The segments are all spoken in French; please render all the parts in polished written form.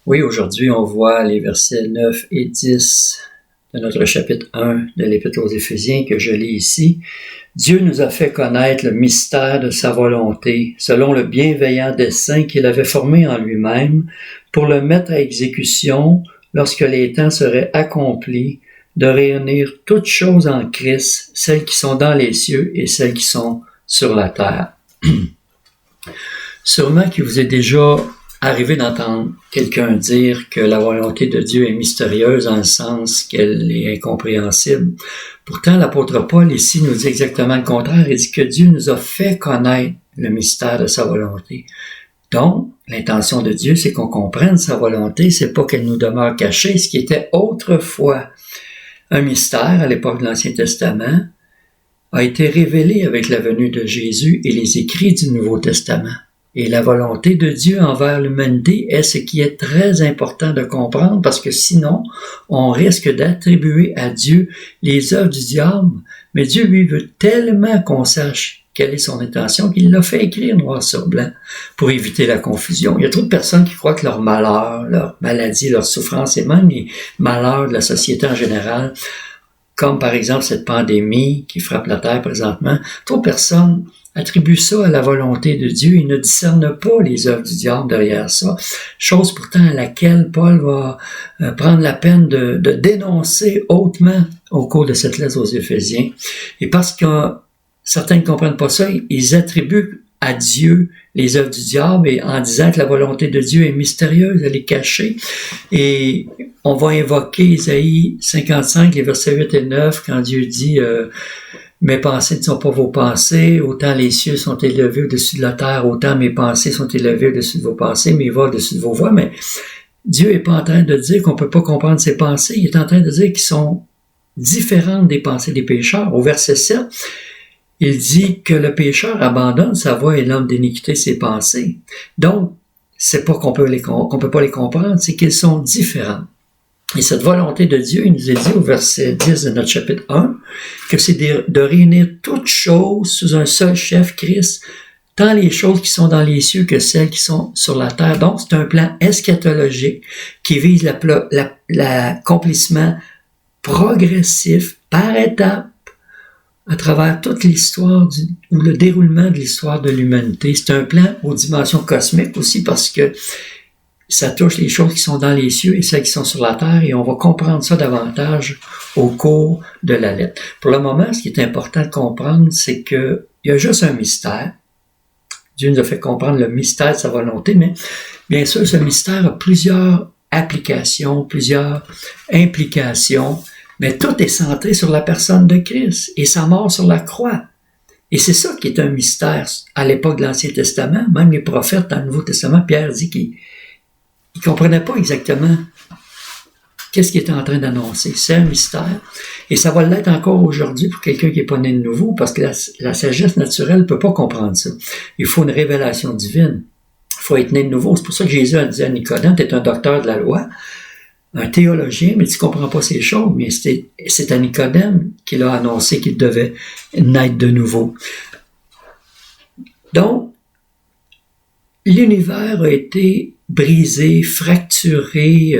Oui, aujourd'hui, on voit les versets 9 et 10 de notre chapitre 1 de l'Épître aux Éphésiens que je lis ici. Dieu nous a fait connaître le mystère de sa volonté, selon le bienveillant dessein qu'il avait formé en lui-même, pour le mettre à exécution lorsque les temps seraient accomplis, de réunir toutes choses en Christ, celles qui sont dans les cieux et celles qui sont sur la terre. Sûrement qu'il vous est déjà arrivé d'entendre quelqu'un dire que la volonté de Dieu est mystérieuse dans le sens qu'elle est incompréhensible. Pourtant, l'apôtre Paul ici nous dit exactement le contraire. Il dit que Dieu nous a fait connaître le mystère de sa volonté. Donc, l'intention de Dieu, c'est qu'on comprenne sa volonté, c'est pas qu'elle nous demeure cachée. Ce qui était autrefois un mystère à l'époque de l'Ancien Testament a été révélé avec la venue de Jésus et les écrits du Nouveau Testament. Et la volonté de Dieu envers l'humanité est ce qui est très important de comprendre parce que sinon, on risque d'attribuer à Dieu les œuvres du diable. Mais Dieu, lui, veut tellement qu'on sache quelle est son intention qu'il l'a fait écrire noir sur blanc pour éviter la confusion. Il y a trop de personnes qui croient que leur malheur, leur maladie, leur souffrance et même les malheurs de la société en général, comme par exemple cette pandémie qui frappe la Terre présentement, trop de personnes attribuent ça à la volonté de Dieu et ne discernent pas les œuvres du diable derrière ça, chose pourtant à laquelle Paul va prendre la peine de dénoncer hautement au cours de cette lettre aux Éphésiens. Et parce que certains ne comprennent pas ça, ils attribuent à Dieu les œuvres du diable et en disant que la volonté de Dieu est mystérieuse, elle est cachée. Et on va invoquer Isaïe 55, les versets 8 et 9, quand Dieu dit mes pensées ne sont pas vos pensées, autant les cieux sont élevés au-dessus de la terre, autant mes pensées sont élevées au-dessus de vos pensées, mes voix au-dessus de vos voix. Mais Dieu n'est pas en train de dire qu'on ne peut pas comprendre ses pensées, il est en train de dire qu'ils sont différentes des pensées des pécheurs. Au verset 7, il dit que le pécheur abandonne sa voie et l'homme d'iniquité ses pensées. Donc, c'est pas qu'on peut pas les comprendre, c'est qu'ils sont différents. Et cette volonté de Dieu, il nous est dit au verset 10 de notre chapitre 1, que c'est de réunir toutes choses sous un seul chef, Christ, tant les choses qui sont dans les cieux que celles qui sont sur la terre. Donc, c'est un plan eschatologique qui vise l'accomplissement progressif, par étapes, à travers toute l'histoire ou le déroulement de l'histoire de l'humanité. C'est un plan aux dimensions cosmiques aussi parce que ça touche les choses qui sont dans les cieux et celles qui sont sur la terre et on va comprendre ça davantage au cours de la lettre. Pour le moment, ce qui est important de comprendre, c'est qu'il y a juste un mystère. Dieu nous a fait comprendre le mystère de sa volonté, mais bien sûr, ce mystère a plusieurs applications, plusieurs implications, mais tout est centré sur la personne de Christ et sa mort sur la croix. Et c'est ça qui est un mystère à l'époque de l'Ancien Testament. Même les prophètes dans le Nouveau Testament, Pierre dit qu'ils ne comprenaient pas exactement qu'est-ce qu'il était en train d'annoncer. C'est un mystère. Et ça va l'être encore aujourd'hui pour quelqu'un qui n'est pas né de nouveau, parce que la sagesse naturelle ne peut pas comprendre ça. Il faut une révélation divine. Il faut être né de nouveau. C'est pour ça que Jésus a dit à Nicodème, tu es un docteur de la loi, un théologien, mais tu ne comprends pas ces choses. Mais c'est à Nicodème qu'il a annoncé qu'il devait naître de nouveau. Donc, l'univers a été brisé, fracturé,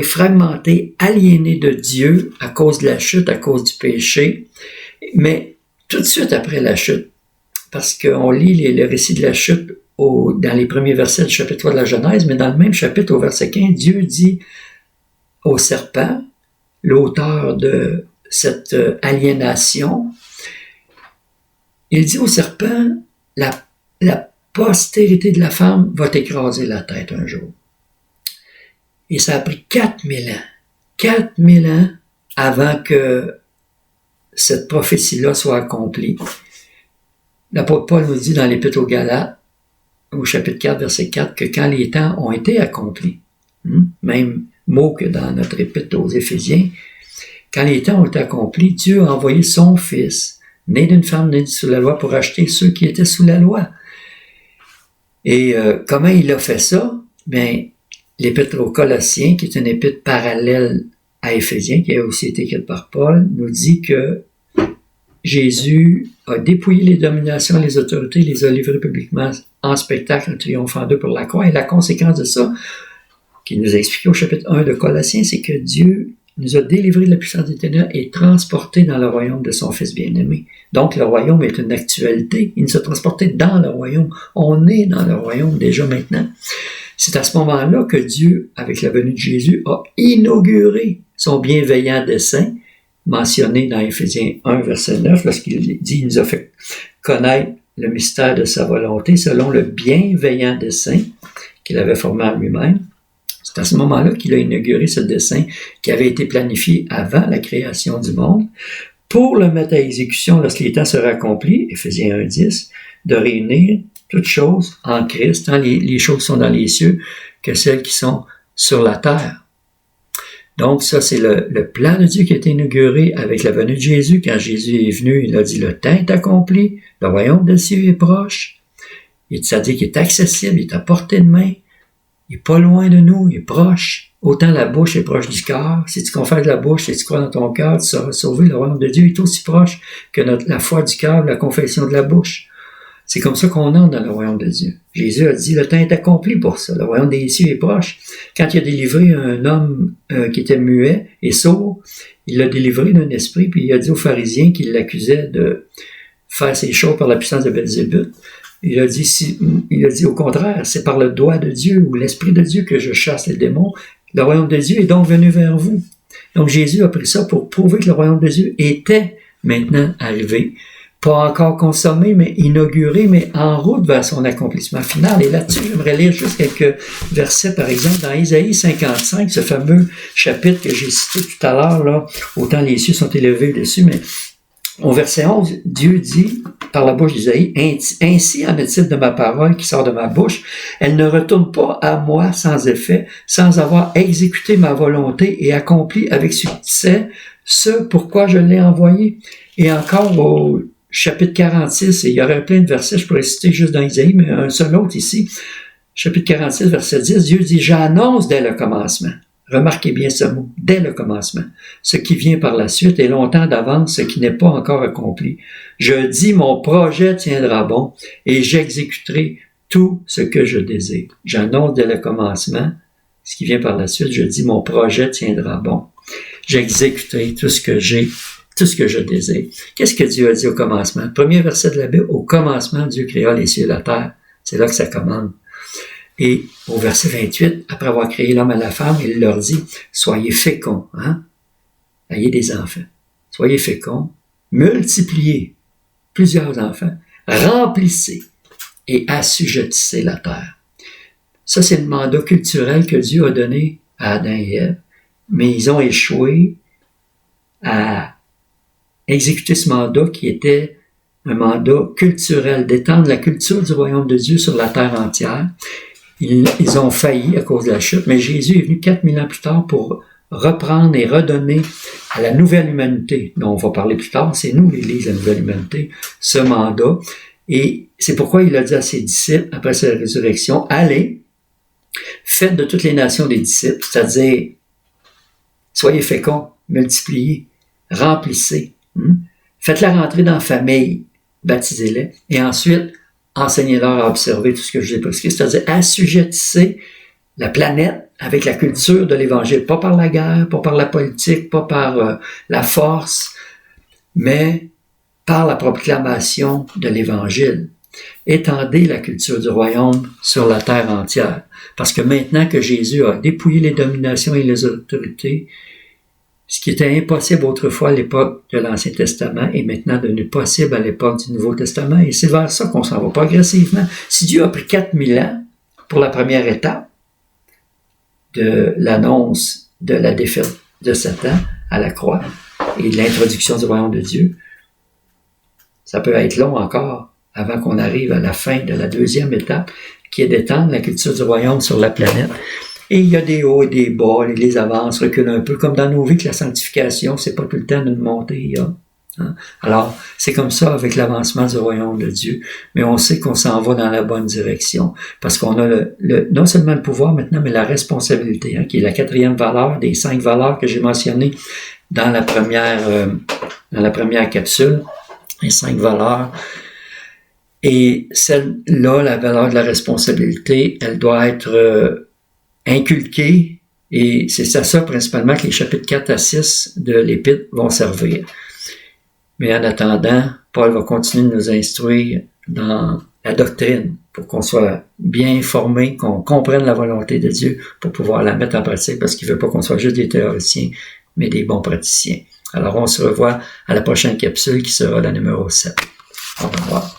fragmenté, aliéné de Dieu à cause de la chute, à cause du péché. Mais tout de suite après la chute, parce qu'on lit le récit de la chute dans les premiers versets du chapitre 3 de la Genèse, mais dans le même chapitre, au verset 15, Dieu dit au serpent, l'auteur de cette aliénation, il dit au serpent, la postérité de la femme va t'écraser la tête un jour. Et ça a pris 4000 ans. 4000 ans avant que cette prophétie-là soit accomplie. L'apôtre Paul nous dit dans l'Épître aux Galates, au chapitre 4, verset 4, que quand les temps ont été accomplis, même mot que dans notre Épître aux Éphésiens, quand les temps ont été accomplis, Dieu a envoyé son Fils, né d'une femme née sous la loi, pour acheter ceux qui étaient sous la loi. Et comment il a fait ça? Bien, l'Épître aux Colossiens, qui est une épître parallèle à Éphésiens, qui a aussi été écrite par Paul, nous dit que Jésus a dépouillé les dominations, les autorités, les a livrés publiquement en spectacle, en triomphant d'eux pour la croix. Et la conséquence de ça, qui nous a expliqué au chapitre 1 de Colossiens, c'est que Dieu nous a délivrés de la puissance des ténèbres et transportés dans le royaume de son Fils bien-aimé. Donc, le royaume est une actualité. Il nous a transportés dans le royaume. On est dans le royaume déjà maintenant. C'est à ce moment-là que Dieu, avec la venue de Jésus, a inauguré son bienveillant dessein, mentionné dans Éphésiens 1, verset 9, lorsqu'il dit « Il nous a fait connaître le mystère de sa volonté selon le bienveillant dessein qu'il avait formé en lui-même. » C'est à ce moment-là qu'il a inauguré ce dessein qui avait été planifié avant la création du monde pour le mettre à exécution lorsque les temps seraient accomplis, Éphésiens 1.10, de réunir toutes choses en Christ, tant les choses sont dans les cieux que celles qui sont sur la terre. Donc ça, c'est le plan de Dieu qui a été inauguré avec la venue de Jésus. Quand Jésus est venu, il a dit « Le temps est accompli, le royaume des cieux est proche. » Ça dit qu'il est accessible, il est à portée de main. Il n'est pas loin de nous, il est proche. Autant la bouche est proche du cœur. Si tu confesses de la bouche, si tu crois dans ton cœur, tu seras sauvé. Le royaume de Dieu est aussi proche que la foi du cœur, la confession de la bouche. C'est comme ça qu'on entre dans le royaume de Dieu. Jésus a dit, le temps est accompli pour ça. Le royaume des cieux est proche. Quand il a délivré un homme qui était muet et sourd, il l'a délivré d'un esprit, puis il a dit aux pharisiens qu'il l'accusait de faire ces choses par la puissance de Belzébuth. Il a dit au contraire, c'est par le doigt de Dieu ou l'esprit de Dieu que je chasse les démons. Le royaume de Dieu est donc venu vers vous. Donc Jésus a pris ça pour prouver que le royaume de Dieu était maintenant arrivé. Pas encore consommé, mais inauguré, mais en route vers son accomplissement final. Et là-dessus, j'aimerais lire juste quelques versets, par exemple, dans Isaïe 55, ce fameux chapitre que j'ai cité tout à l'heure, là, autant les cieux sont élevés dessus, mais au verset 11, Dieu dit, par la bouche d'Isaïe, « Ainsi en est-il de ma parole qui sort de ma bouche, elle ne retourne pas à moi sans effet, sans avoir exécuté ma volonté et accompli avec succès ce pourquoi je l'ai envoyé. » Et encore au chapitre 46, et il y aurait plein de versets, je pourrais citer juste dans Isaïe, mais un seul autre ici, chapitre 46, verset 10, Dieu dit « J'annonce dès le commencement. » Remarquez bien ce mot, dès le commencement. Ce qui vient par la suite et longtemps d'avance, ce qui n'est pas encore accompli. Je dis, mon projet tiendra bon et j'exécuterai tout ce que je désire. J'annonce dès le commencement, ce qui vient par la suite, je dis, mon projet tiendra bon. J'exécuterai tout ce que je désire. Qu'est-ce que Dieu a dit au commencement? Premier verset de la Bible, au commencement, Dieu créa les cieux et la terre. C'est là que ça commence. Et au verset 28, après avoir créé l'homme et la femme, il leur dit, soyez féconds, ayez des enfants, soyez féconds, multipliez plusieurs enfants, remplissez et assujettissez la terre. Ça, c'est le mandat culturel que Dieu a donné à Adam et Ève, mais ils ont échoué à exécuter ce mandat qui était un mandat culturel, d'étendre la culture du royaume de Dieu sur la terre entière. Ils ont failli à cause de la chute, mais Jésus est venu 4000 ans plus tard pour reprendre et redonner à la nouvelle humanité, dont on va parler plus tard, c'est nous l'Église, la nouvelle humanité, ce mandat. Et c'est pourquoi il a dit à ses disciples, après sa résurrection, allez, faites de toutes les nations des disciples, c'est-à-dire, soyez féconds, multipliez, remplissez, faites-la rentrer dans la famille, baptisez-les, et ensuite, enseignez-leur à observer tout ce que je vous ai prescrit, c'est-à-dire assujettissez la planète avec la culture de l'Évangile, pas par la guerre, pas par la politique, pas par la force, mais par la proclamation de l'Évangile. Étendez la culture du royaume sur la terre entière, parce que maintenant que Jésus a dépouillé les dominations et les autorités, ce qui était impossible autrefois à l'époque de l'Ancien Testament est maintenant devenu possible à l'époque du Nouveau Testament. Et c'est vers ça qu'on s'en va progressivement. Si Dieu a pris 4000 ans pour la première étape de l'annonce de la défaite de Satan à la croix et de l'introduction du royaume de Dieu, ça peut être long encore avant qu'on arrive à la fin de la deuxième étape qui est d'étendre la culture du royaume sur la planète. Et il y a des hauts et des bas, les avances reculent un peu, comme dans nos vies que la sanctification, c'est pas tout le temps d'une montée. Alors, c'est comme ça avec l'avancement du royaume de Dieu, mais on sait qu'on s'en va dans la bonne direction, parce qu'on a non seulement le pouvoir maintenant, mais la responsabilité, qui est la 4e valeur des 5 valeurs que j'ai mentionnées dans la première capsule, les 5 valeurs. Et celle-là, la valeur de la responsabilité, elle doit être inculquer, et c'est à ça principalement que les chapitres 4 à 6 de l'Épître vont servir. Mais en attendant, Paul va continuer de nous instruire dans la doctrine pour qu'on soit bien informé, qu'on comprenne la volonté de Dieu pour pouvoir la mettre en pratique, parce qu'il ne veut pas qu'on soit juste des théoriciens, mais des bons praticiens. Alors on se revoit à la prochaine capsule qui sera la numéro 7. Au revoir.